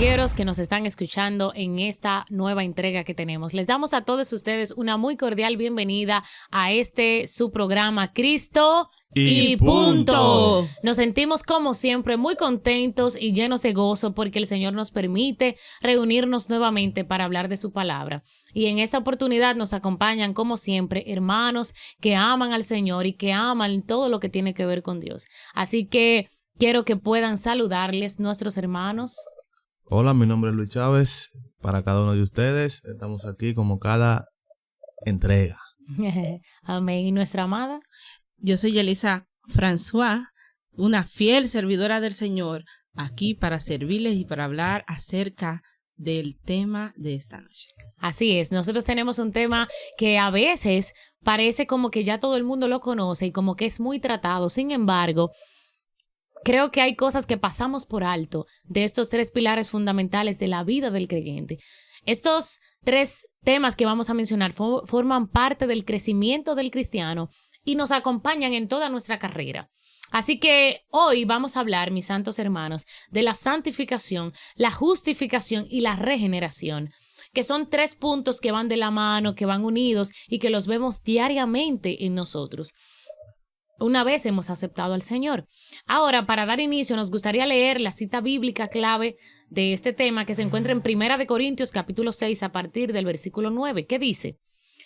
caballeros que nos están escuchando en esta nueva entrega que tenemos. Les damos a todos ustedes una muy cordial bienvenida a su programa Cristo y punto. Nos sentimos como siempre muy contentos y llenos de gozo porque el Señor nos permite reunirnos nuevamente para hablar de su palabra. Y en esta oportunidad nos acompañan como siempre hermanos que aman al Señor y que aman todo lo que tiene que ver con Dios. Así que quiero que puedan saludarles nuestros hermanos. Hola, mi nombre es Luis Chávez. Para cada uno de ustedes, estamos aquí como cada entrega. Amén. ¿Y nuestra amada? Yo soy Yelisa François, una fiel servidora del Señor, aquí para servirles y para hablar acerca del tema de esta noche. Así es, nosotros tenemos un tema que a veces parece como que ya todo el mundo lo conoce y como que es muy tratado. Sin embargo, creo que hay cosas que pasamos por alto de estos 3 pilares fundamentales de la vida del creyente. Estos 3 temas que vamos a mencionar forman parte del crecimiento del cristiano y nos acompañan en toda nuestra carrera. Así que hoy vamos a hablar, mis santos hermanos, de la santificación, la justificación y la regeneración, que son 3 puntos que van de la mano, que van unidos y que los vemos diariamente en nosotros una vez hemos aceptado al Señor. Ahora, para dar inicio, nos gustaría leer la cita bíblica clave de este tema que se encuentra en 1 Corintios capítulo 6 a partir del versículo 9, que dice: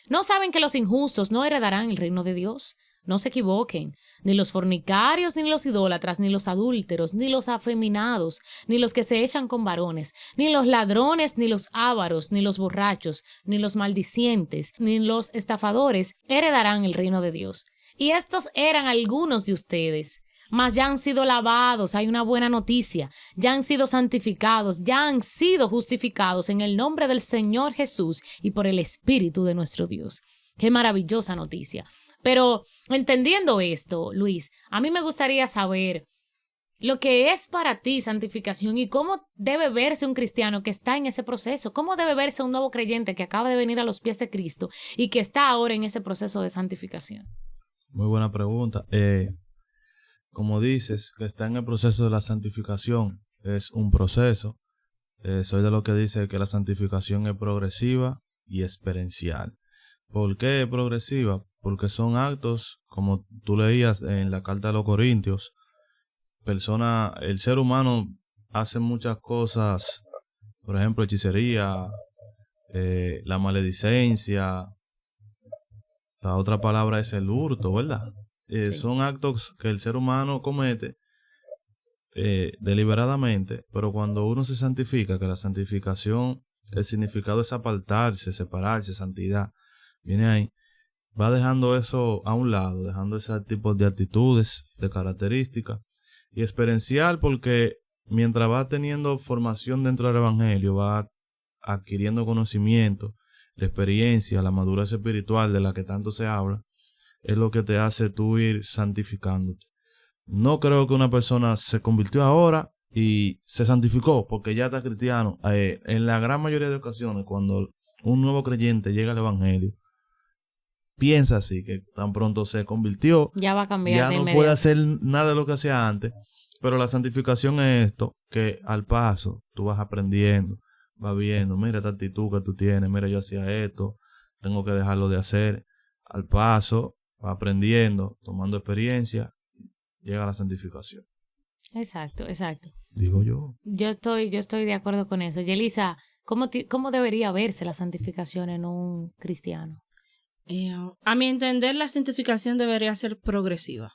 ¿No saben que los injustos no heredarán el reino de Dios? No se equivoquen, ni los fornicarios, ni los idólatras, ni los adúlteros, ni los afeminados, ni los que se echan con varones, ni los ladrones, ni los ávaros, ni los borrachos, ni los maldicientes, ni los estafadores heredarán el reino de Dios. Y estos eran algunos de ustedes, mas ya han sido lavados, hay una buena noticia, ya han sido santificados, ya han sido justificados en el nombre del Señor Jesús y por el Espíritu de nuestro Dios. Qué maravillosa noticia. Pero entendiendo esto, Luis, a mí me gustaría saber lo que es para ti santificación y cómo debe verse un cristiano que está en ese proceso, cómo debe verse un nuevo creyente que acaba de venir a los pies de Cristo y que está ahora en ese proceso de santificación. Muy buena pregunta. Como dices, que está en el proceso de la santificación, es un proceso. Soy de los que dice que la santificación es progresiva y experiencial. ¿Por qué es progresiva? Porque son actos, como tú leías en la carta de los Corintios, el ser humano hace muchas cosas, por ejemplo, hechicería, la maledicencia. La otra palabra es el hurto, ¿verdad? Sí. Son actos que el ser humano comete deliberadamente, pero cuando uno se santifica, que la santificación, el significado es apartarse, separarse, santidad, viene ahí, va dejando eso a un lado, dejando ese tipo de actitudes, de características, y experiencial porque mientras va teniendo formación dentro del evangelio, va adquiriendo conocimiento, la experiencia, la madurez espiritual de la que tanto se habla, es lo que te hace tú ir santificándote. No creo que una persona se convirtió ahora y se santificó porque ya está cristiano. En la gran mayoría de ocasiones, cuando un nuevo creyente llega al evangelio, piensa así, que tan pronto se convirtió, ya va a cambiar, ya no puede hacer nada de lo que hacía antes. Pero la santificación es esto, que al paso tú vas aprendiendo, va viendo, mira esta actitud que tú tienes, mira yo hacía esto, tengo que dejarlo de hacer. Al paso, va aprendiendo, tomando experiencia, llega a la santificación. Exacto. Digo yo. Yo estoy de acuerdo con eso. Yelisa, ¿cómo debería verse la santificación en un cristiano? A mi entender, la santificación debería ser progresiva.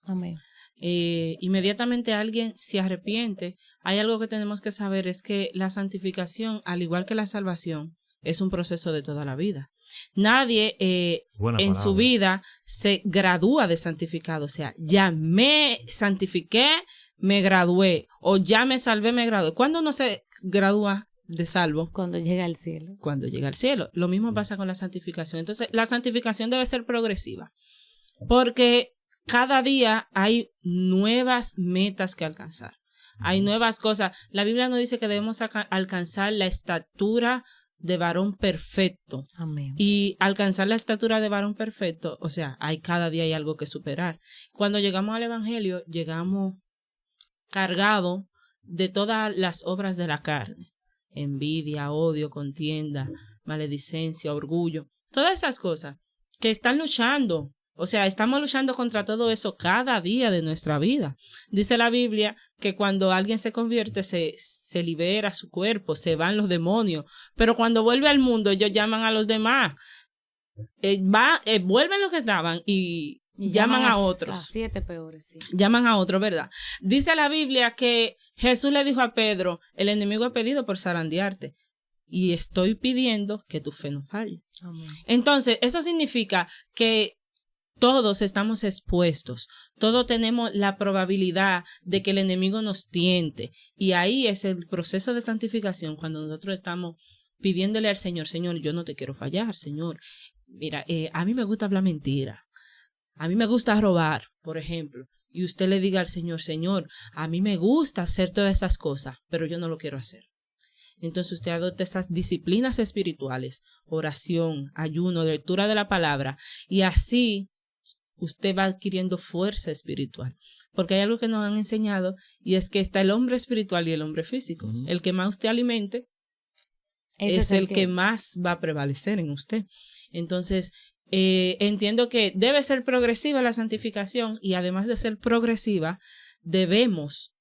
Amén. Inmediatamente alguien se arrepiente, hay algo que tenemos que saber, es que la santificación, al igual que la salvación, es un proceso de toda la vida. Nadie en su vida se gradúa de santificado, o sea, ya me santifiqué, me gradué, o ya me salvé, me gradué. ¿Cuándo uno se gradúa de salvo? Cuando llega al cielo. Cuando llega al cielo. Lo mismo pasa con la santificación. Entonces, la santificación debe ser progresiva, porque cada día hay nuevas metas que alcanzar. Hay nuevas cosas. La Biblia nos dice que debemos alcanzar la estatura de varón perfecto. Amén. Y alcanzar la estatura de varón perfecto, o sea, cada día hay algo que superar. Cuando llegamos al evangelio, llegamos cargados de todas las obras de la carne, envidia, odio, contienda, maledicencia, orgullo, todas esas cosas que están luchando. O sea, estamos luchando contra todo eso cada día de nuestra vida. Dice la Biblia que cuando alguien se convierte, se libera su cuerpo, se van los demonios. Pero cuando vuelve al mundo, ellos llaman a los demás. Vuelven los que estaban y llaman a otros. A 7 peores, sí. Llaman a otros, ¿verdad? Dice la Biblia que Jesús le dijo a Pedro, el enemigo ha pedido por zarandearte. Y estoy pidiendo que tu fe no falle. Amén. Entonces, eso significa que todos estamos expuestos, todos tenemos la probabilidad de que el enemigo nos tiente, y ahí es el proceso de santificación cuando nosotros estamos pidiéndole al Señor, Señor, yo no te quiero fallar, Señor, mira, a mí me gusta hablar mentira, a mí me gusta robar, por ejemplo, y usted le diga al Señor, Señor, a mí me gusta hacer todas esas cosas, pero yo no lo quiero hacer. Entonces usted adopta esas disciplinas espirituales, oración, ayuno, lectura de la palabra, y así usted va adquiriendo fuerza espiritual. Porque hay algo que nos han enseñado, y es que está el hombre espiritual y el hombre físico. Uh-huh. El que más usted alimente es el que más va a prevalecer en usted. Entonces, entiendo que debe ser progresiva la santificación, y además de ser progresiva, debemos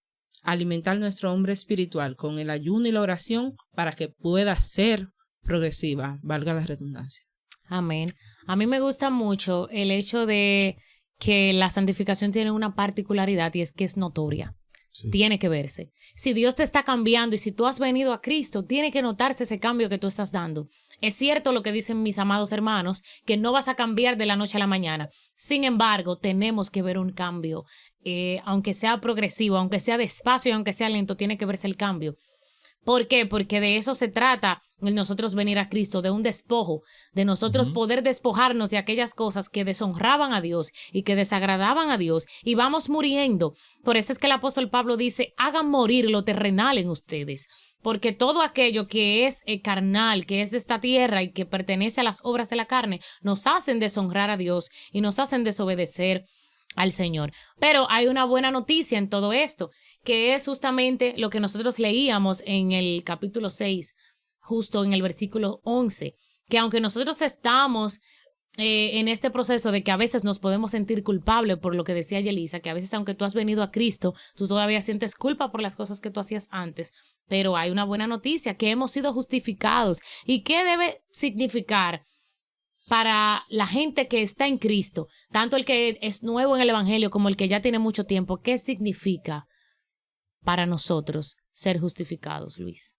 alimentar nuestro hombre espiritual con el ayuno y la oración para que pueda ser progresiva, valga la redundancia. Amén. A mí me gusta mucho el hecho de que la santificación tiene una particularidad, y es que es notoria. Sí. Tiene que verse. Si Dios te está cambiando y si tú has venido a Cristo, tiene que notarse ese cambio que tú estás dando. Es cierto lo que dicen mis amados hermanos, que no vas a cambiar de la noche a la mañana. Sin embargo, tenemos que ver un cambio. Aunque sea progresivo, aunque sea despacio y aunque sea lento, tiene que verse el cambio. ¿Por qué? Porque de eso se trata el nosotros venir a Cristo, de un despojo, de nosotros poder despojarnos de aquellas cosas que deshonraban a Dios y que desagradaban a Dios, y vamos muriendo. Por eso es que el apóstol Pablo dice, hagan morir lo terrenal en ustedes, porque todo aquello que es carnal, que es de esta tierra y que pertenece a las obras de la carne, nos hacen deshonrar a Dios y nos hacen desobedecer al Señor. Pero hay una buena noticia en todo esto, que es justamente lo que nosotros leíamos en el capítulo 6, justo en el versículo 11, que aunque nosotros estamos en este proceso de que a veces nos podemos sentir culpables por lo que decía Yelisa, que a veces aunque tú has venido a Cristo, tú todavía sientes culpa por las cosas que tú hacías antes, pero hay una buena noticia, que hemos sido justificados. ¿Y qué debe significar para la gente que está en Cristo, tanto el que es nuevo en el Evangelio como el que ya tiene mucho tiempo? ¿Qué significa para nosotros ser justificados, Luis?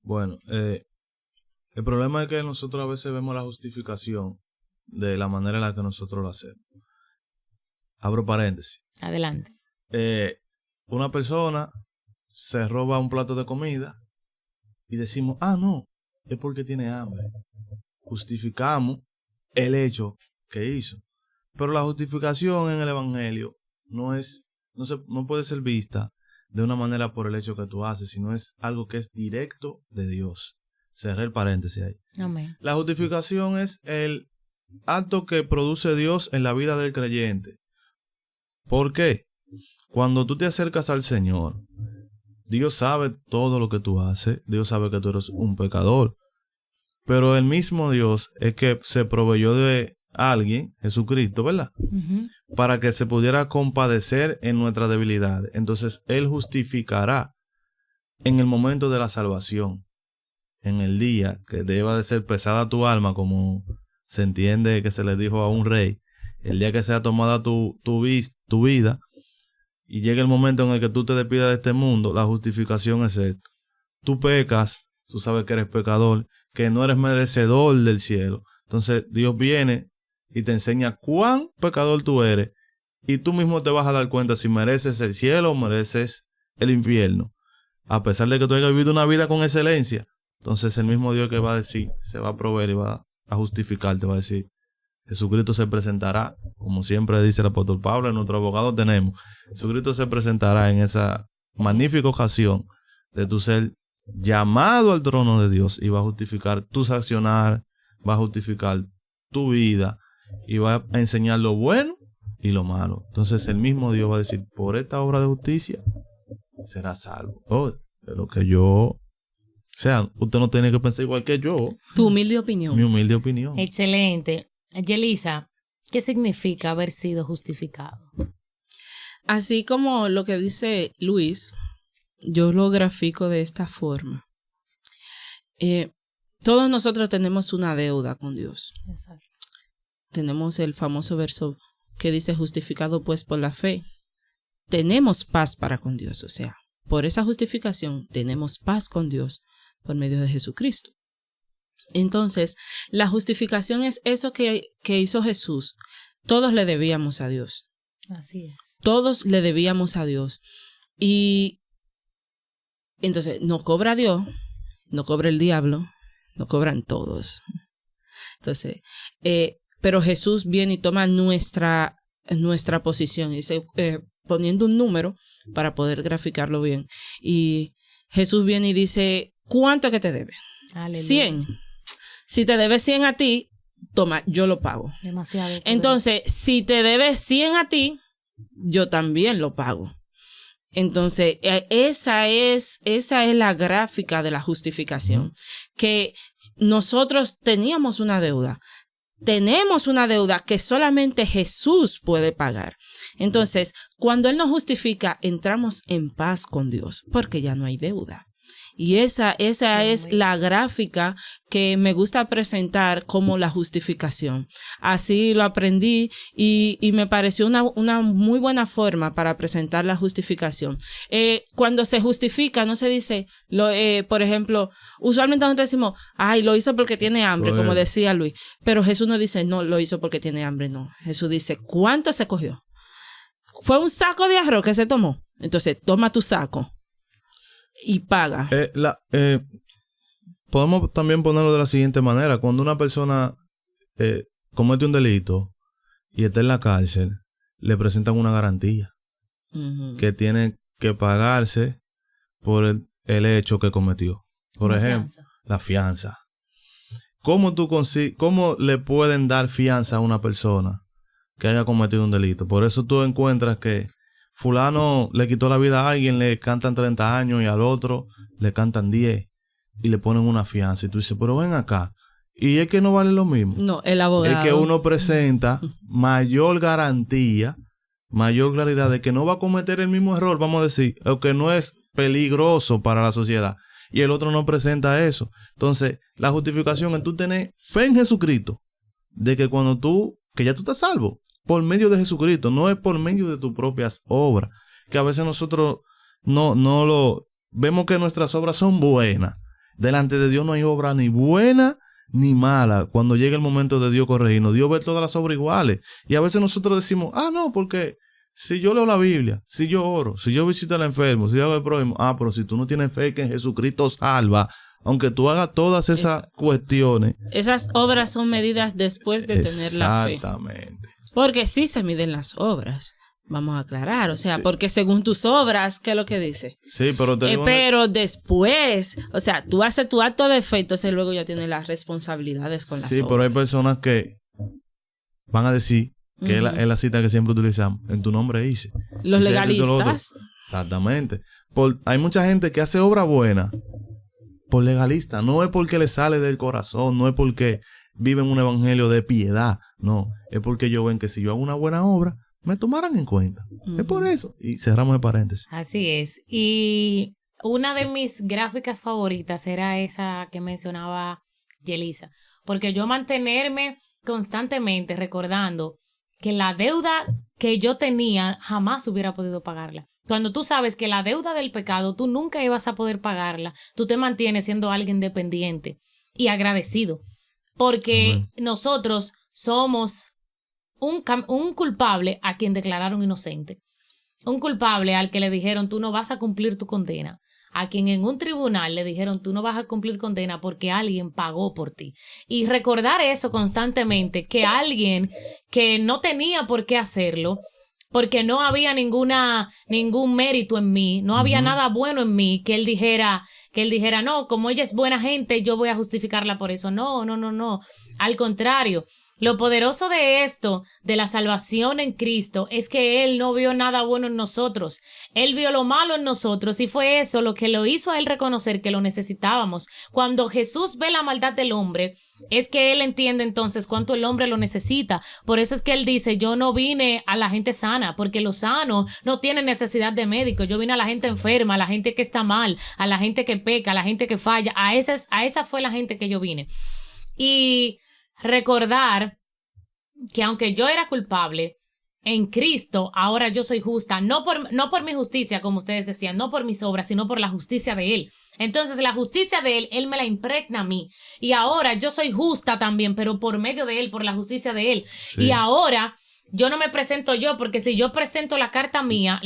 Bueno, el problema es que nosotros a veces vemos la justificación de la manera en la que nosotros lo hacemos. Abro paréntesis. Adelante. Una persona se roba un plato de comida y decimos, no, es porque tiene hambre. Justificamos el hecho que hizo. Pero la justificación en el Evangelio no puede ser vista de una manera por el hecho que tú haces, sino es algo que es directo de Dios. Cerré el paréntesis ahí. Amén. La justificación es el acto que produce Dios en la vida del creyente. ¿Por qué? Cuando tú te acercas al Señor, Dios sabe todo lo que tú haces, Dios sabe que tú eres un pecador, pero el mismo Dios es que se proveyó de alguien, Jesucristo, ¿verdad? Uh-huh. Para que se pudiera compadecer en nuestra debilidad. Entonces Él justificará en el momento de la salvación, en el día que deba de ser pesada tu alma, como se entiende que se le dijo a un rey, el día que sea tomada tu vida y llegue el momento en el que tú te despidas de este mundo. La justificación es esto: tú pecas, tú sabes que eres pecador, que no eres merecedor del cielo. Entonces Dios viene y te enseña cuán pecador tú eres, y tú mismo te vas a dar cuenta si mereces el cielo o mereces el infierno, a pesar de que tú hayas vivido una vida con excelencia. Entonces el mismo Dios que va a decir, se va a proveer y va a justificar, te va a decir, Jesucristo se presentará, como siempre dice el apóstol Pablo, en nuestro abogado tenemos, Jesucristo se presentará en esa magnífica ocasión de tu ser llamado al trono de Dios, y va a justificar tus accionar, va a justificar tu vida y va a enseñar lo bueno y lo malo. Entonces el mismo Dios va a decir, por esta obra de justicia serás salvo. Oh, de lo que yo... O sea, usted no tiene que pensar igual que yo. Tu humilde opinión. Mi humilde opinión. Excelente. Yelisa, ¿qué significa haber sido justificado? Así como lo que dice Luis, yo lo grafico de esta forma. Todos nosotros tenemos una deuda con Dios. Exacto. Tenemos el famoso verso que dice, justificado pues por la fe, tenemos paz para con Dios. O sea, por esa justificación tenemos paz con Dios por medio de Jesucristo. Entonces, la justificación es eso que hizo Jesús. Todos le debíamos a Dios. Así es. Todos le debíamos a Dios. Y entonces, no cobra Dios, no cobra el diablo, no cobran todos. Entonces, pero Jesús viene y toma nuestra posición y dice, poniendo un número para poder graficarlo bien. Y Jesús viene y dice, ¿cuánto que te debe? Aleluya. 100. Si te debe 100 a ti, toma, yo lo pago. Demasiado poder. Entonces, si te debe 100 a ti, yo también lo pago. Entonces, esa es la gráfica de la justificación, que nosotros teníamos una deuda. Tenemos una deuda que solamente Jesús puede pagar. Entonces, cuando Él nos justifica, entramos en paz con Dios, porque ya no hay deuda. Y esa es la gráfica que me gusta presentar como la justificación. Así lo aprendí y me pareció una muy buena forma para presentar la justificación. Cuando se justifica, no se dice, por ejemplo, usualmente nosotros decimos, ay, lo hizo porque tiene hambre, como decía Luis. Pero Jesús no dice, no, lo hizo porque tiene hambre, no. Jesús dice, ¿cuánto se cogió? Fue un saco de arroz que se tomó. Entonces, toma tu saco y paga. Podemos también ponerlo de la siguiente manera. Cuando una persona comete un delito y está en la cárcel, le presentan una garantía que tiene que pagarse por el hecho que cometió. Por ejemplo, la fianza. ¿Cómo le pueden dar fianza a una persona que haya cometido un delito? Por eso tú encuentras que fulano le quitó la vida a alguien, le cantan 30 años y al otro le cantan 10 y le ponen una fianza. Y tú dices, pero ven acá. Y es que no vale lo mismo. No, el abogado. Es que uno presenta mayor garantía, mayor claridad de que no va a cometer el mismo error, vamos a decir, o que no es peligroso para la sociedad. Y el otro no presenta eso. Entonces, la justificación es tú tener fe en Jesucristo, de que que ya tú estás salvo. Por medio de Jesucristo, no es por medio de tus propias obras, que a veces nosotros no lo vemos que nuestras obras son buenas. Delante de Dios no hay obra ni buena ni mala. Cuando llega el momento de Dios corregirnos, Dios ve todas las obras iguales. Y a veces nosotros decimos, no, porque si yo leo la Biblia, si yo oro, si yo visito al enfermo, si yo hago el prójimo, pero si tú no tienes fe que en Jesucristo salva, aunque tú hagas todas esas cuestiones. Esas obras son medidas después de tener la fe. Exactamente. Porque sí se miden las obras, vamos a aclarar, o sea, sí. Porque según tus obras, ¿qué es lo que dice? Sí, pero pero después, o sea, tú haces tu acto de fe, entonces luego ya tienes las responsabilidades con las obras. Sí, pero hay personas que van a decir, que es la cita que siempre utilizamos, en tu nombre hice. Los legalistas. Exactamente. Hay mucha gente que hace obra buena por legalista, no es porque le sale del corazón, no es porque viven un evangelio de piedad, no, es porque ellos ven que si yo hago una buena obra, me tomarán en cuenta. Es por eso. Y cerramos el paréntesis. Así es. Y una de mis gráficas favoritas era esa que mencionaba Yelisa, porque yo mantenerme constantemente recordando que la deuda que yo tenía jamás hubiera podido pagarla. Cuando tú sabes que la deuda del pecado tú nunca ibas a poder pagarla, tú te mantienes siendo alguien dependiente y agradecido. Porque nosotros somos un culpable a quien declararon inocente. Un culpable al que le dijeron tú no vas a cumplir tu condena. A quien en un tribunal le dijeron tú no vas a cumplir condena porque alguien pagó por ti. Y recordar eso constantemente, que alguien que no tenía por qué hacerlo, porque no había ningún mérito en mí, no había nada bueno en mí, que él dijera, no, como ella es buena gente, yo voy a justificarla por eso. No. Al contrario, Lo poderoso de esto, de la salvación en Cristo, es que Él no vio nada bueno en nosotros. Él vio lo malo en nosotros y fue eso lo que lo hizo a Él reconocer que lo necesitábamos. Cuando Jesús ve la maldad del hombre, es que Él entiende entonces cuánto el hombre lo necesita. Por eso es que Él dice, yo no vine a la gente sana, porque los sanos no tienen necesidad de médico. Yo vine a la gente enferma, a la gente que está mal, a la gente que peca, a la gente que falla. A esa fue la gente que yo vine. Y recordar que aunque yo era culpable, en Cristo ahora yo soy justa, no por mi justicia, como ustedes decían, no por mis obras, sino por la justicia de Él. Entonces la justicia de Él me la impregna a mí. Y ahora yo soy justa también, pero por medio de Él, por la justicia de Él. Sí. Y ahora yo no me presento yo, porque si yo presento la carta mía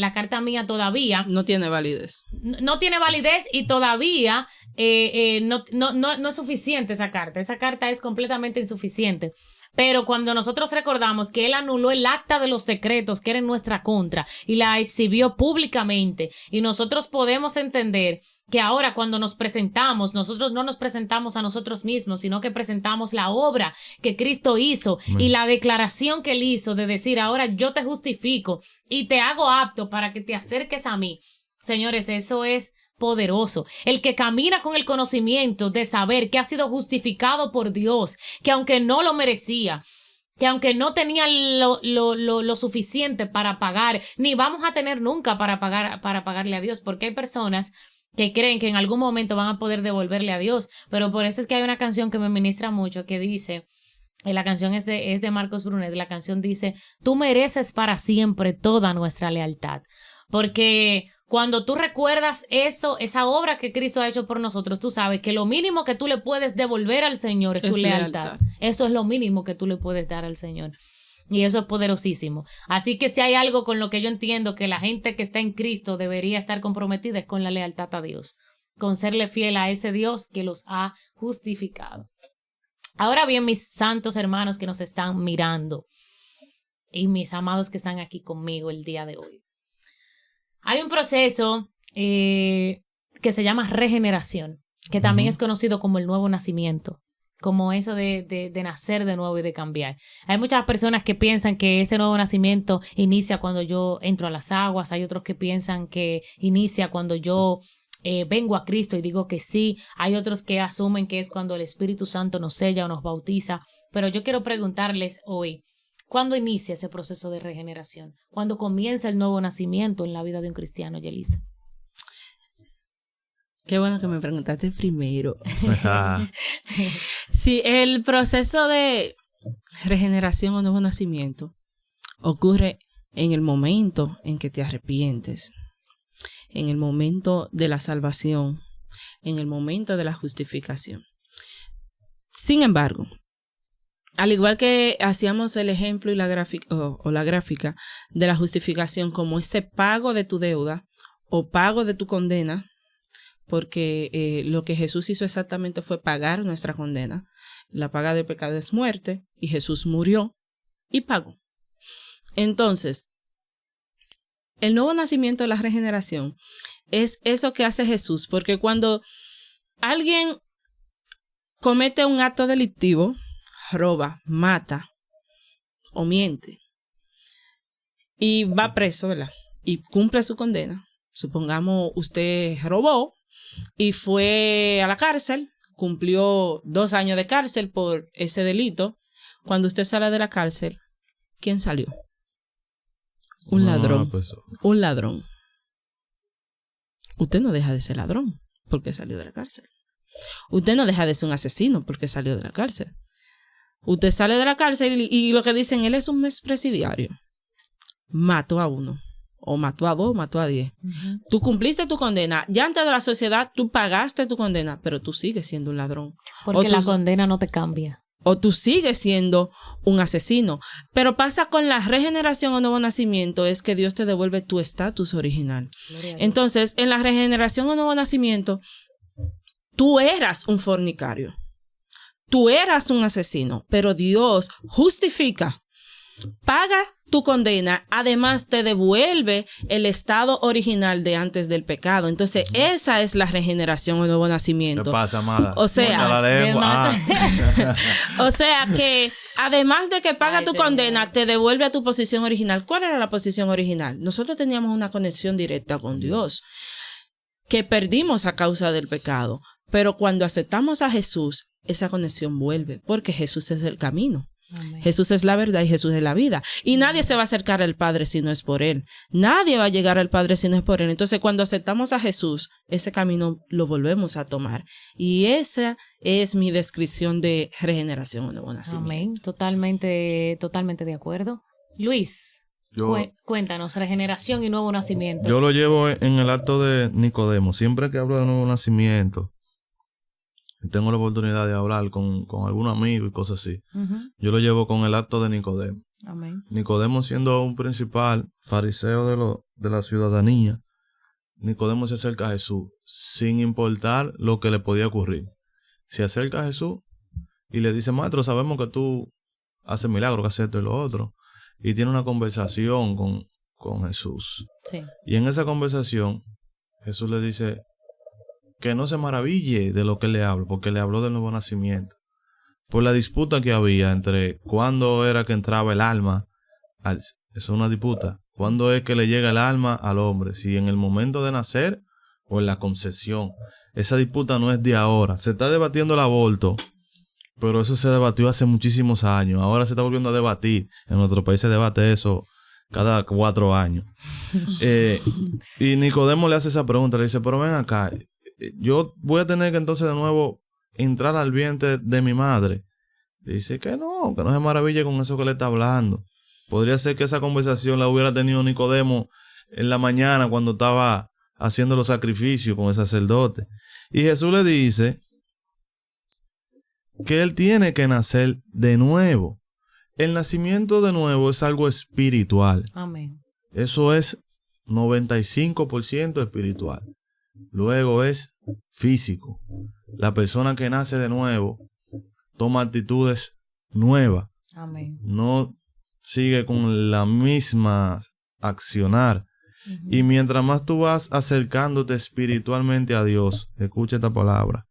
todavía no tiene validez. No tiene validez y todavía no es suficiente esa carta. Esa carta es completamente insuficiente. Pero cuando nosotros recordamos que Él anuló el acta de los decretos que era en nuestra contra y la exhibió públicamente, y nosotros podemos entender que ahora cuando nos presentamos, nosotros no nos presentamos a nosotros mismos, sino que presentamos la obra que Cristo hizo y la declaración que Él hizo de decir, ahora yo te justifico y te hago apto para que te acerques a mí. Señores, eso es poderoso. El que camina con el conocimiento de saber que ha sido justificado por Dios, que aunque no lo merecía, que aunque no tenía lo suficiente para pagar, ni vamos a tener nunca para pagarle a Dios, porque hay personas que creen que en algún momento van a poder devolverle a Dios, pero por eso es que hay una canción que me ministra mucho que dice, la canción es de Marcos Brunet, la canción dice, tú mereces para siempre toda nuestra lealtad, porque cuando tú recuerdas eso, esa obra que Cristo ha hecho por nosotros, tú sabes que lo mínimo que tú le puedes devolver al Señor es tu lealtad. Eso es lo mínimo que tú le puedes dar al Señor. Y eso es poderosísimo. Así que si hay algo con lo que yo entiendo que la gente que está en Cristo debería estar comprometida es con la lealtad a Dios, con serle fiel a ese Dios que los ha justificado. Ahora bien, mis santos hermanos que nos están mirando y mis amados que están aquí conmigo el día de hoy. Hay un proceso que se llama regeneración, que también es conocido como el nuevo nacimiento, como eso de nacer de nuevo y de cambiar. Hay muchas personas que piensan que ese nuevo nacimiento inicia cuando yo entro a las aguas, hay otros que piensan que inicia cuando yo vengo a Cristo y digo que sí, hay otros que asumen que es cuando el Espíritu Santo nos sella o nos bautiza, pero yo quiero preguntarles hoy, ¿cuándo inicia ese proceso de regeneración? ¿Cuándo comienza el nuevo nacimiento en la vida de un cristiano, Yelisa? Qué bueno que me preguntaste primero. Sí, el proceso de regeneración o nuevo nacimiento ocurre en el momento en que te arrepientes, en el momento de la salvación, en el momento de la justificación. Sin embargo, al igual que hacíamos el ejemplo y la gráfica de la justificación como ese pago de tu deuda o pago de tu condena, porque lo que Jesús hizo exactamente fue pagar nuestra condena. La paga del pecado es muerte y Jesús murió y pagó. Entonces, el nuevo nacimiento de la regeneración es eso que hace Jesús, porque cuando alguien comete un acto delictivo, roba, mata o miente y va preso, ¿verdad? Y cumple su condena. Supongamos usted robó y fue a la cárcel, cumplió 2 años de cárcel por ese delito. Cuando usted sale de la cárcel, ¿quién salió? Un ladrón. Un ladrón. Usted no deja de ser ladrón porque salió de la cárcel. Usted no deja de ser un asesino porque salió de la cárcel. Usted sale de la cárcel y lo que dicen, él es un expresidiario. Mató a 1, o mató a 2, mató a 10. Tú cumpliste tu condena. Ya ante la sociedad, tú pagaste tu condena, pero tú sigues siendo un ladrón. Porque la condena no te cambia. O tú sigues siendo un asesino. Pero pasa con la regeneración o nuevo nacimiento, es que Dios te devuelve tu estatus original. Entonces, en la regeneración o nuevo nacimiento, tú eras un fornicario. Tú eras un asesino, pero Dios justifica paga tu condena, además te devuelve el estado original de antes del pecado. Entonces, esa es la regeneración o nuevo nacimiento. ¿Qué pasa, amada? O sea, Muerta la lengua. o sea que además de que paga tu condena, te devuelve a tu posición original. ¿Cuál era la posición original? Nosotros teníamos una conexión directa con Dios, que perdimos a causa del pecado. Pero cuando aceptamos a Jesús, esa conexión vuelve, porque Jesús es el camino. Amén. Jesús es la verdad y Jesús es la vida. Y nadie se va a acercar al Padre si no es por Él. Nadie va a llegar al Padre si no es por Él. Entonces, cuando aceptamos a Jesús, ese camino lo volvemos a tomar. Y esa es mi descripción de regeneración o nuevo nacimiento. Amén. Totalmente de acuerdo. Luis, cuéntanos, regeneración y nuevo nacimiento. Yo lo llevo en el acto de Nicodemo. Siempre que hablo de nuevo nacimiento, tengo la oportunidad de hablar con algún amigo y cosas así. Ujú. Yo lo llevo con el acto de Nicodemo. Amén. Nicodemo, siendo un principal fariseo de la ciudadanía, Nicodemo se acerca a Jesús sin importar lo que le podía ocurrir. Se acerca a Jesús y le dice: Maestro, sabemos que tú haces milagros, que haces esto y lo otro. Y tiene una conversación con Jesús. Sí. Y en esa conversación, Jesús le dice que no se maraville de lo que le habla, porque le habló del nuevo nacimiento. Por la disputa que había entre cuándo era que entraba el alma, es una disputa, cuándo es que le llega el alma al hombre, si en el momento de nacer o en la concepción. Esa disputa no es de ahora, se está debatiendo el aborto, pero eso se debatió hace muchísimos años, ahora se está volviendo a debatir, en nuestro país se debate eso cada 4 años. Y Nicodemo le hace esa pregunta, le dice: pero ven acá, yo voy a tener que entonces de nuevo entrar al vientre de mi madre. Dice que no se maraville con eso que le está hablando. Podría ser que esa conversación la hubiera tenido Nicodemo en la mañana cuando estaba haciendo los sacrificios con el sacerdote. Y Jesús le dice que él tiene que nacer de nuevo. El nacimiento de nuevo es algo espiritual. Amén. Eso es 95% espiritual. Luego es físico. La persona que nace de nuevo toma actitudes nuevas. Amén. No sigue con la misma accionar. Ujú. Y mientras más tú vas acercándote espiritualmente a Dios, escucha esta palabra,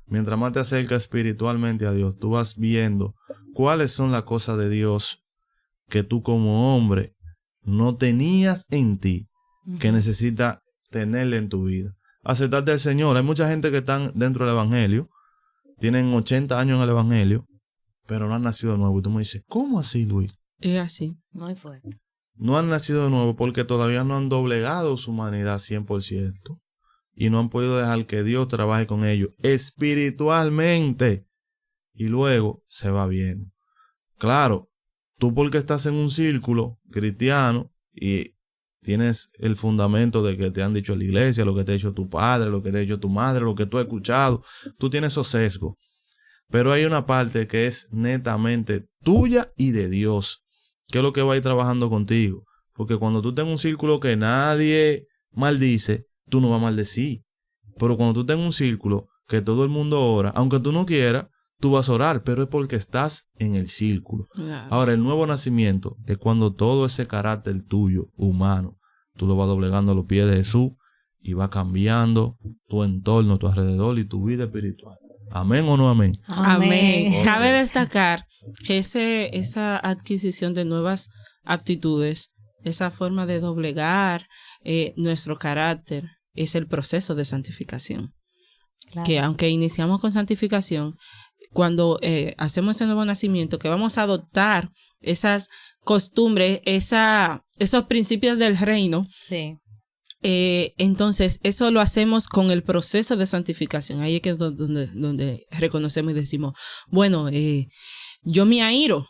mientras más te acercas espiritualmente a Dios, tú vas viendo cuáles son las cosas de Dios que tú como hombre no tenías en ti, que necesitas tenerle en tu vida. Aceptarte al Señor. Hay mucha gente que están dentro del Evangelio, tienen 80 años en el Evangelio, pero no han nacido de nuevo. Y tú me dices: ¿cómo así, Luis? Es así. Muy fuerte. No han nacido de nuevo porque todavía no han doblegado su humanidad 100% y no han podido dejar que Dios trabaje con ellos espiritualmente, y luego se va bien. Claro, tú porque estás en un círculo cristiano y tienes el fundamento de que te han dicho en la iglesia, lo que te ha dicho tu padre, lo que te ha dicho tu madre, lo que tú has escuchado, tú tienes esos sesgos. Pero hay una parte que es netamente tuya y de Dios, que es lo que va a ir trabajando contigo. Porque cuando tú tengas un círculo que nadie maldice, tú no vas a maldecir. Pero cuando tú tengas un círculo que todo el mundo ora, aunque tú no quieras, tú vas a orar, pero es porque estás en el círculo. Claro. Ahora, el nuevo nacimiento es cuando todo ese carácter tuyo, humano, tú lo vas doblegando a los pies de Jesús y va cambiando tu entorno, tu alrededor y tu vida espiritual. ¿Amén o no amén? Amén. Ok. Cabe destacar que esa adquisición de nuevas aptitudes, esa forma de doblegar nuestro carácter, es el proceso de santificación. Claro. Que aunque iniciamos con santificación, cuando hacemos ese nuevo nacimiento, que vamos a adoptar esas costumbres, esos principios del reino, Sí. entonces eso lo hacemos con el proceso de santificación. Ahí es que donde reconocemos y decimos: bueno, yo me airo.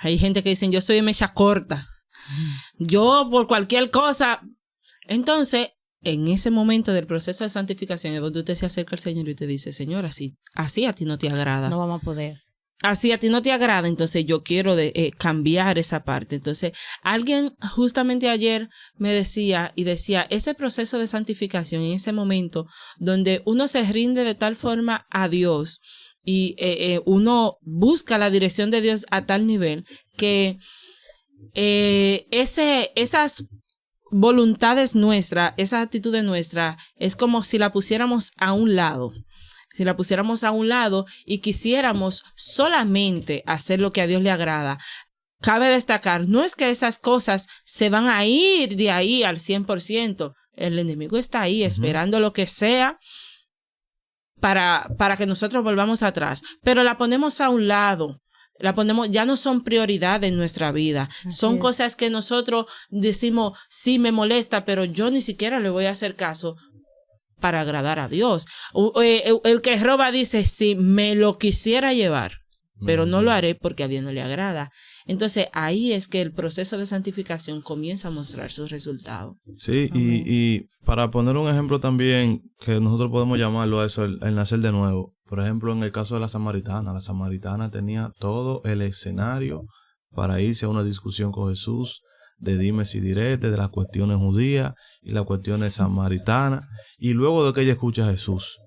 Hay gente que dicen: yo soy de mecha corta, yo por cualquier cosa. Entonces, en ese momento del proceso de santificación es donde usted se acerca al Señor y te dice: Señor, así a ti no te agrada. No vamos a poder. Así a ti no te agrada, entonces yo quiero cambiar esa parte. Entonces, alguien justamente ayer me decía, ese proceso de santificación, en ese momento donde uno se rinde de tal forma a Dios y uno busca la dirección de Dios a tal nivel que esas voluntades nuestras, esas actitudes nuestras, es como si la pusiéramos a un lado. Si la pusiéramos a un lado y quisiéramos solamente hacer lo que a Dios le agrada. Cabe destacar, no es que esas cosas se van a ir de ahí al 100%. El enemigo está ahí esperando lo que sea para que nosotros volvamos atrás. Pero la ponemos a un lado. Ya no son prioridad en nuestra vida. Son cosas que nosotros decimos, sí me molesta, pero yo ni siquiera le voy a hacer caso para agradar a Dios. El que roba dice, sí, me lo quisiera llevar, pero no lo haré porque a Dios no le agrada. Entonces ahí es que el proceso de santificación comienza a mostrar sus resultados. Sí, y para poner un ejemplo también, que nosotros podemos llamarlo a eso, el nacer de nuevo. Por ejemplo, en el caso de la samaritana tenía todo el escenario para irse a una discusión con Jesús, de dimes y diretes, de las cuestiones judías y las cuestiones samaritanas. Y luego de que ella escucha a Jesús,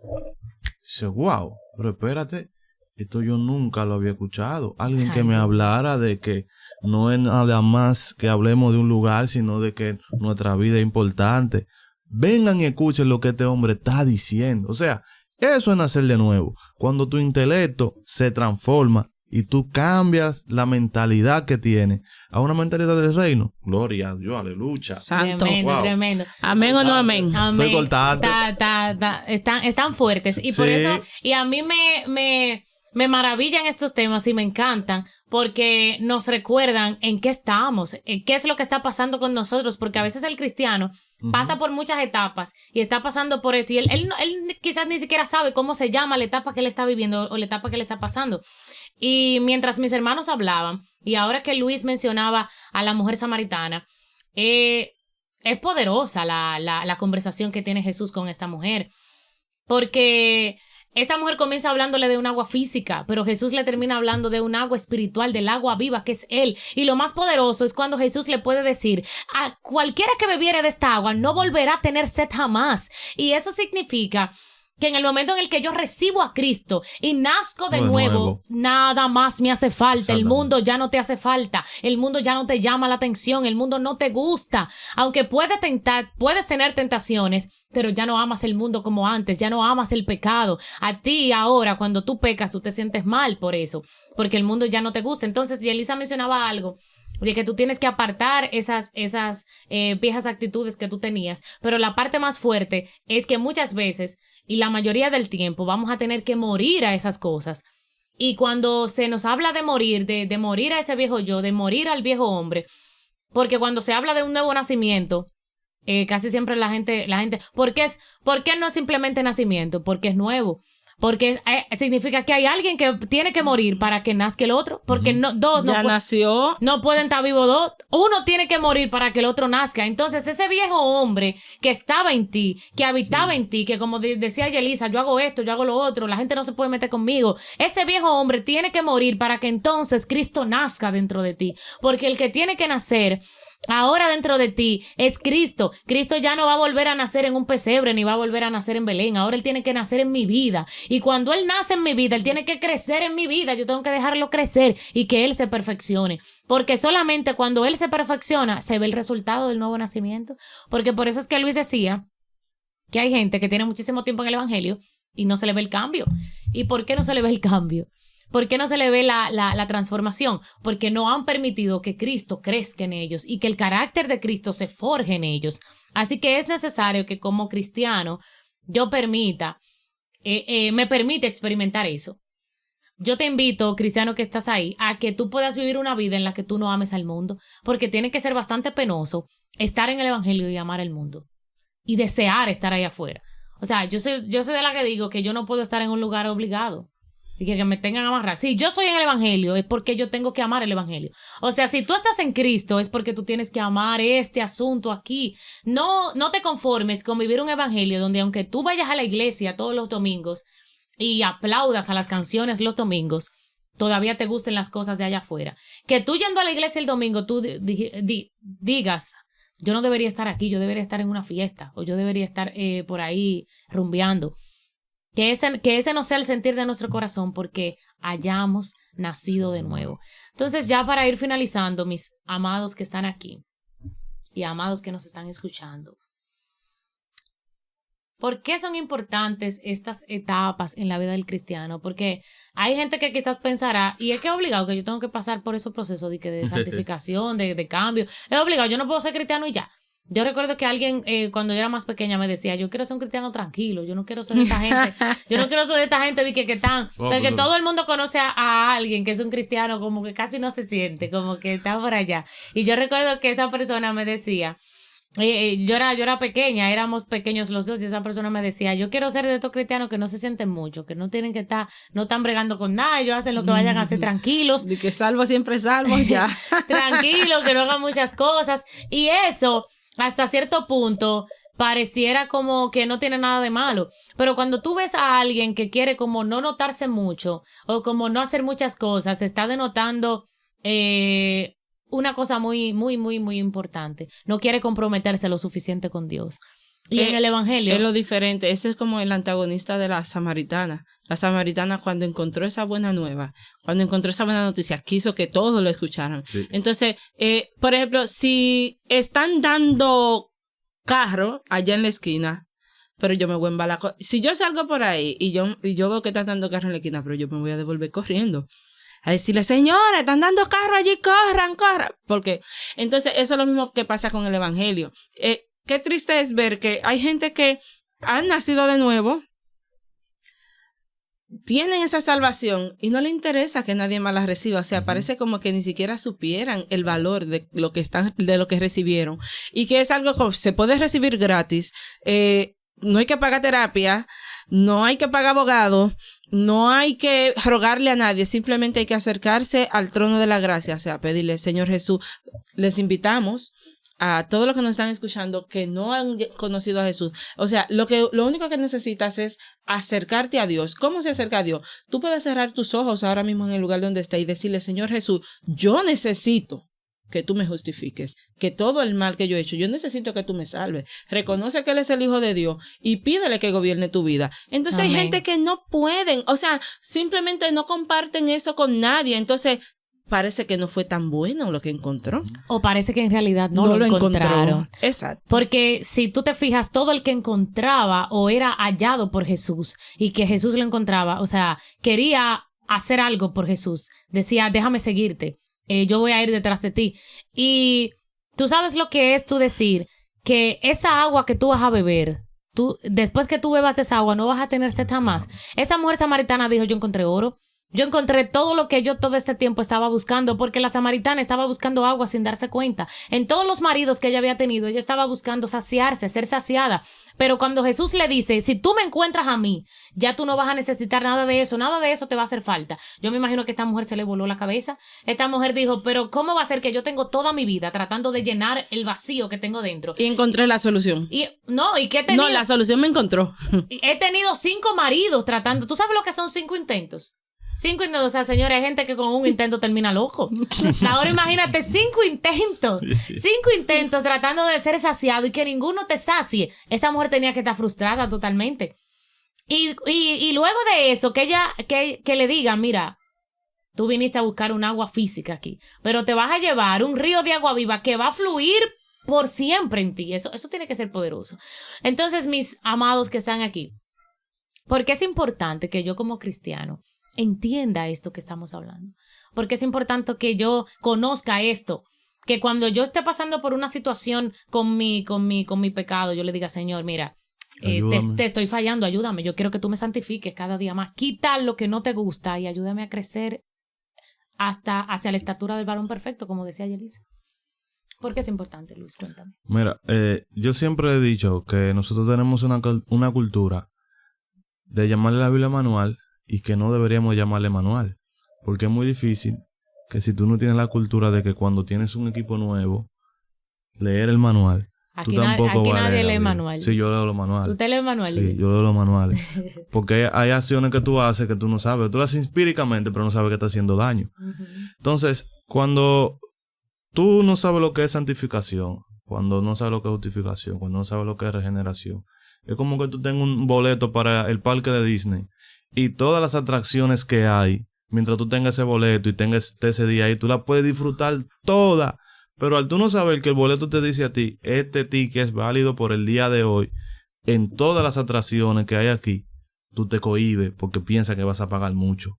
dice, wow, pero espérate, esto yo nunca lo había escuchado. Alguien que me hablara de que no es nada más que hablemos de un lugar, sino de que nuestra vida es importante. Vengan y escuchen lo que este hombre está diciendo. O sea, eso es nacer de nuevo. Cuando tu intelecto se transforma y tú cambias la mentalidad que tienes a una mentalidad del reino. Gloria a Dios, aleluya. Santo. Tremendo, tremendo. Amén o no amén. Estoy cortante. Están fuertes. Y por eso, y a mí me maravillan estos temas y me encantan porque nos recuerdan en qué estamos, qué es lo que está pasando con nosotros, porque a veces el cristiano pasa por muchas etapas y está pasando por esto y él quizás ni siquiera sabe cómo se llama la etapa que él está viviendo o la etapa que le está pasando. Y mientras mis hermanos hablaban y ahora que Luis mencionaba a la mujer samaritana, es poderosa la conversación que tiene Jesús con esta mujer, porque esta mujer comienza hablándole de un agua física, pero Jesús le termina hablando de un agua espiritual, del agua viva que es Él. Y lo más poderoso es cuando Jesús le puede decir, a cualquiera que bebiere de esta agua no volverá a tener sed jamás. Y eso significa que en el momento en el que yo recibo a Cristo y nazco de nuevo, nada más me hace falta. El mundo ya no te hace falta. El mundo ya no te llama la atención. El mundo no te gusta. Aunque puedes tener tentaciones, pero ya no amas el mundo como antes. Ya no amas el pecado. A ti ahora, cuando tú pecas, tú te sientes mal por eso, porque el mundo ya no te gusta. Entonces, Yelisa mencionaba algo de que tú tienes que apartar esas viejas actitudes que tú tenías. Pero la parte más fuerte es que muchas veces y la mayoría del tiempo vamos a tener que morir a esas cosas. Y cuando se nos habla de morir, de morir a ese viejo yo, de morir al viejo hombre, porque cuando se habla de un nuevo nacimiento, casi siempre la gente, ¿por qué no es simplemente nacimiento? Porque es nuevo. Porque significa que hay alguien que tiene que morir para que nazca el otro. Porque nació. No pueden estar vivos dos. Uno tiene que morir para que el otro nazca. Entonces, ese viejo hombre que estaba en ti, que habitaba en ti, que como decía Yelisa, yo hago esto, yo hago lo otro, la gente no se puede meter conmigo. Ese viejo hombre tiene que morir para que entonces Cristo nazca dentro de ti. Porque el que tiene que nacer ahora dentro de ti es Cristo. Cristo ya no va a volver a nacer en un pesebre ni va a volver a nacer en Belén. Ahora Él tiene que nacer en mi vida. Y cuando Él nace en mi vida, Él tiene que crecer en mi vida. Yo tengo que dejarlo crecer y que Él se perfeccione. Porque solamente cuando Él se perfecciona se ve el resultado del nuevo nacimiento. Porque por eso es que Luis decía que hay gente que tiene muchísimo tiempo en el evangelio y no se le ve el cambio. ¿Y por qué no se le ve el cambio? ¿Por qué no se le ve la transformación? Porque no han permitido que Cristo crezca en ellos y que el carácter de Cristo se forje en ellos. Así que es necesario que como cristiano yo me permite experimentar eso. Yo te invito, cristiano que estás ahí, a que tú puedas vivir una vida en la que tú no ames al mundo, porque tiene que ser bastante penoso estar en el evangelio y amar el mundo y desear estar ahí afuera. O sea, yo soy de la que digo que yo no puedo estar en un lugar obligado y que me tengan amarrado. Si yo soy en el evangelio es porque yo tengo que amar el evangelio. O sea, si tú estás en Cristo es porque tú tienes que amar este asunto aquí. No te conformes con vivir un evangelio donde aunque tú vayas a la iglesia todos los domingos y aplaudas a las canciones los domingos, todavía te gusten las cosas de allá afuera. Que tú yendo a la iglesia el domingo tú digas, yo no debería estar aquí, yo debería estar en una fiesta o yo debería estar por ahí rumbeando. Que ese no sea el sentir de nuestro corazón, porque hayamos nacido de nuevo. Entonces, ya para ir finalizando, mis amados que están aquí y amados que nos están escuchando, ¿por qué son importantes estas etapas en la vida del cristiano? Porque hay gente que quizás pensará, y es que es obligado que yo tengo que pasar por esos procesos de santificación, de cambio. Es obligado, yo no puedo ser cristiano y ya. Yo recuerdo que alguien, cuando yo era más pequeña, me decía, yo quiero ser un cristiano tranquilo, yo no quiero ser de esta gente, de que están, porque todo el mundo conoce a alguien que es un cristiano como que casi no se siente, como que está por allá. Y yo recuerdo que esa persona me decía, yo era pequeña, éramos pequeños los dos, y esa persona me decía, yo quiero ser de estos cristianos que no se sienten mucho, que no tienen que estar, no están bregando con nada, ellos hacen lo que vayan a hacer tranquilos. De que salvo siempre salvo, ya. Tranquilo, que no hagan muchas cosas. Y eso, hasta cierto punto, pareciera como que no tiene nada de malo. Pero cuando tú ves a alguien que quiere como no notarse mucho, o como no hacer muchas cosas, está denotando una cosa muy, muy, muy, muy importante. No quiere comprometerse lo suficiente con Dios. Y en el evangelio es lo diferente. Ese es como el antagonista de la samaritana. La samaritana, cuando encontró esa buena nueva, cuando encontró esa buena noticia, quiso que todos lo escucharan. Sí. Entonces, por ejemplo, si están dando carro allá en la esquina, pero yo me voy a embalar. Si yo salgo por ahí y yo veo que están dando carro en la esquina, pero yo me voy a devolver corriendo a decirle, señora, están dando carro allí, corran. Porque entonces eso es lo mismo que pasa con el evangelio. Qué triste es ver que hay gente que han nacido de nuevo, tienen esa salvación y no le interesa que nadie más la reciba. O sea, parece como que ni siquiera supieran el valor de lo que recibieron, y que es algo que se puede recibir gratis. No hay que pagar terapia, no hay que pagar abogado, no hay que rogarle a nadie, simplemente hay que acercarse al trono de la gracia, o sea, pedirle, Señor Jesús. Les invitamos a todos los que nos están escuchando que no han conocido a Jesús. O sea, lo único que necesitas es acercarte a Dios. ¿Cómo se acerca a Dios? Tú puedes cerrar tus ojos ahora mismo en el lugar donde estés y decirle, Señor Jesús, yo necesito que tú me justifiques, que todo el mal que yo he hecho, yo necesito que tú me salves. Reconoce que Él es el Hijo de Dios y pídele que gobierne tu vida. Entonces Amén. Hay gente que no pueden, o sea, simplemente no comparten eso con nadie. Entonces parece que no fue tan bueno lo que encontró. O parece que en realidad no lo encontraron. Exacto. Porque si tú te fijas, todo el que encontraba o era hallado por Jesús y que Jesús lo encontraba, o sea, quería hacer algo por Jesús. Decía, déjame seguirte. Yo voy a ir detrás de ti. Y tú sabes lo que es tú decir que esa agua que tú vas a beber, después que tú bebas esa agua, no vas a tener sed jamás. Esa mujer samaritana dijo, yo encontré oro. Yo encontré todo lo que yo todo este tiempo estaba buscando, porque la samaritana estaba buscando agua sin darse cuenta. En todos los maridos que ella había tenido, ella estaba buscando saciarse, ser saciada. Pero cuando Jesús le dice, si tú me encuentras a mí, ya tú no vas a necesitar nada de eso te va a hacer falta. Yo me imagino que a esta mujer se le voló la cabeza. Esta mujer dijo, pero ¿cómo va a ser que yo tengo toda mi vida tratando de llenar el vacío que tengo dentro? Y encontré la solución. ¿Y qué he tenido? No, la solución me encontró. He tenido 5 maridos tratando. ¿Tú sabes lo que son 5 intentos? 5 intentos, o sea, señores, hay gente que con un intento termina loco. Ahora imagínate 5 intentos. 5 intentos tratando de ser saciado y que ninguno te sacie. Esa mujer tenía que estar frustrada totalmente. Y luego de eso, que le digan, mira, tú viniste a buscar un agua física aquí, pero te vas a llevar un río de agua viva que va a fluir por siempre en ti. Eso tiene que ser poderoso. Entonces, mis amados que están aquí, porque es importante que yo como cristiano entienda esto que estamos hablando, porque es importante que yo conozca esto, que cuando yo esté pasando por una situación con mi pecado, yo le diga, Señor, mira, te estoy fallando, ayúdame, yo quiero que tú me santifiques cada día más, quita lo que no te gusta y ayúdame a crecer hacia la estatura del varón perfecto, como decía Yelisa. ¿Por qué es importante, Luis? Cuéntame. Mira, yo siempre he dicho que nosotros tenemos una cultura de llamarle la Biblia manual, y que no deberíamos llamarle manual, porque es muy difícil que si tú no tienes la cultura de que cuando tienes un equipo nuevo, leer el manual, aquí tú tampoco vas a leer. Nadie lee manual. Sí, yo leo los manuales. ¿Tú te lees manuales? Sí, yo leo los manuales. Porque hay acciones que tú haces que tú no sabes. Tú las haces empíricamente, pero no sabes que está haciendo daño. Entonces, cuando tú no sabes lo que es santificación, cuando no sabes lo que es justificación, cuando no sabes lo que es regeneración, Es como que tú tengas un boleto para el parque de Disney y todas las atracciones que hay, mientras tú tengas ese boleto y tengas ese día ahí, tú las puedes disfrutar todas. Pero al tú no saber que el boleto te dice a ti, este ticket es válido por el día de hoy, en todas las atracciones que hay aquí, tú te cohibes porque piensas que vas a pagar mucho.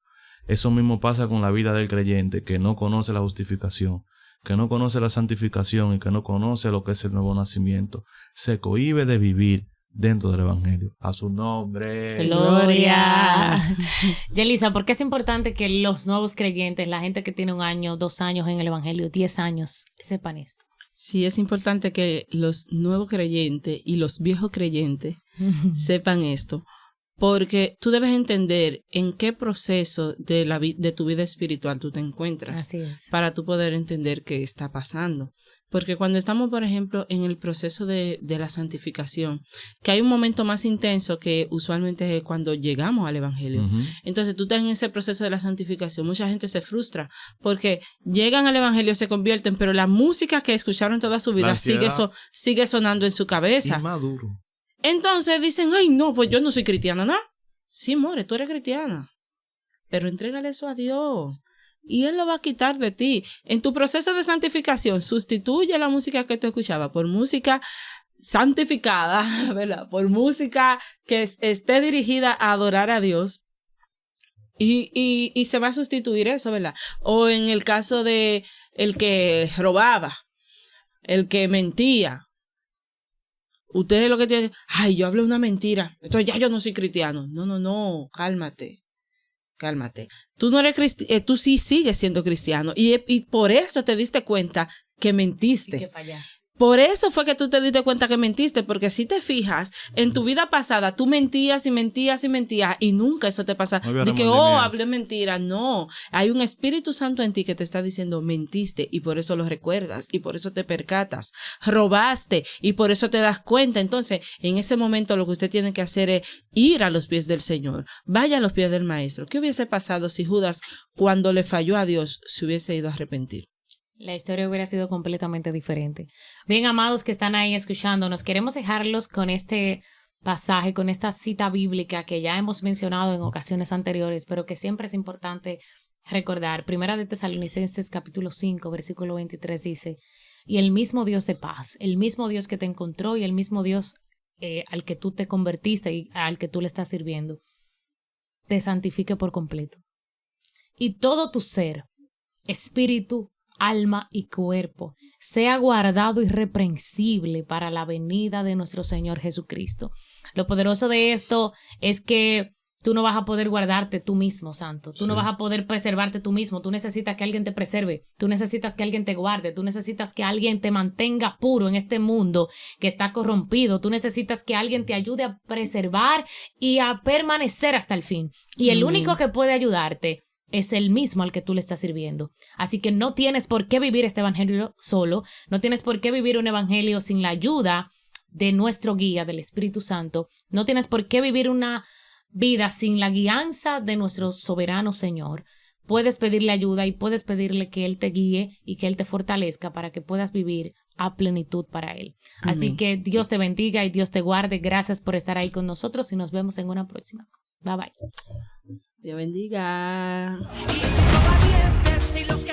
Eso mismo pasa con la vida del creyente que no conoce la justificación, que no conoce la santificación y que no conoce lo que es el nuevo nacimiento. Se cohíbe de vivir dentro del evangelio. A su nombre. Gloria. Yelisa, ¿por qué es importante que los nuevos creyentes, la gente que tiene 1 año, 2 años en el evangelio, 10 años, sepan esto? Sí, es importante que los nuevos creyentes y los viejos creyentes sepan esto, porque tú debes entender en qué proceso de tu vida espiritual tú te encuentras. Así es. Para tú poder entender qué está pasando. Porque cuando estamos, por ejemplo, en el proceso de la santificación, que hay un momento más intenso que usualmente es cuando llegamos al evangelio. Uh-huh. Entonces tú estás en ese proceso de la santificación. Mucha gente se frustra porque llegan al evangelio, se convierten, pero la música que escucharon toda su vida sigue sonando en su cabeza. Inmaduro. Entonces dicen, ay no, pues yo no soy cristiana, ¿no? Sí, more, tú eres cristiana, pero entrégale eso a Dios y Él lo va a quitar de ti. En tu proceso de santificación, sustituye la música que tú escuchabas por música santificada, ¿verdad? Por música que esté dirigida a adorar a Dios. Y se va a sustituir eso, ¿verdad? O en el caso de el que robaba, el que mentía. Ustedes lo que tienen, ay, yo hablé una mentira, entonces ya yo no soy cristiano. No, cálmate. Tú no eres cristiano, tú sí sigues siendo cristiano y por eso te diste cuenta que mentiste. Y que fallaste. Por eso fue que tú te diste cuenta que mentiste, porque si te fijas, en tu vida pasada tú mentías y nunca eso te pasa. De que, hablé mentira. No, hay un Espíritu Santo en ti que te está diciendo mentiste y por eso lo recuerdas y por eso te percatas. Robaste y por eso te das cuenta. Entonces, en ese momento lo que usted tiene que hacer es ir a los pies del Señor. Vaya a los pies del Maestro. ¿Qué hubiese pasado si Judas, cuando le falló a Dios, se hubiese ido a arrepentir? La historia hubiera sido completamente diferente. Bien, amados que están ahí escuchándonos, queremos dejarlos con este pasaje, con esta cita bíblica que ya hemos mencionado en ocasiones anteriores, pero que siempre es importante recordar. Primera de Tesalonicenses capítulo 5, versículo 23 dice, y el mismo Dios de paz, el mismo Dios que te encontró y el mismo Dios al que tú te convertiste y al que tú le estás sirviendo, te santifique por completo. Y todo tu ser, espíritu, alma y cuerpo, sea guardado irreprensible para la venida de nuestro Señor Jesucristo. Lo poderoso de esto es que tú no vas a poder guardarte tú mismo, santo. Tú no vas a poder preservarte tú mismo. Tú necesitas que alguien te preserve. Tú necesitas que alguien te guarde. Tú necesitas que alguien te mantenga puro en este mundo que está corrompido. Tú necesitas que alguien te ayude a preservar y a permanecer hasta el fin. Y el único que puede ayudarte es el mismo al que tú le estás sirviendo. Así que no tienes por qué vivir este evangelio solo, no tienes por qué vivir un evangelio sin la ayuda de nuestro guía, del Espíritu Santo, no tienes por qué vivir una vida sin la guianza de nuestro soberano Señor. Puedes pedirle ayuda y puedes pedirle que Él te guíe y que Él te fortalezca para que puedas vivir a plenitud para Él. Amén. Así que Dios te bendiga y Dios te guarde. Gracias por estar ahí con nosotros y nos vemos en una próxima. Bye bye. Dios bendiga. Y los valientes y los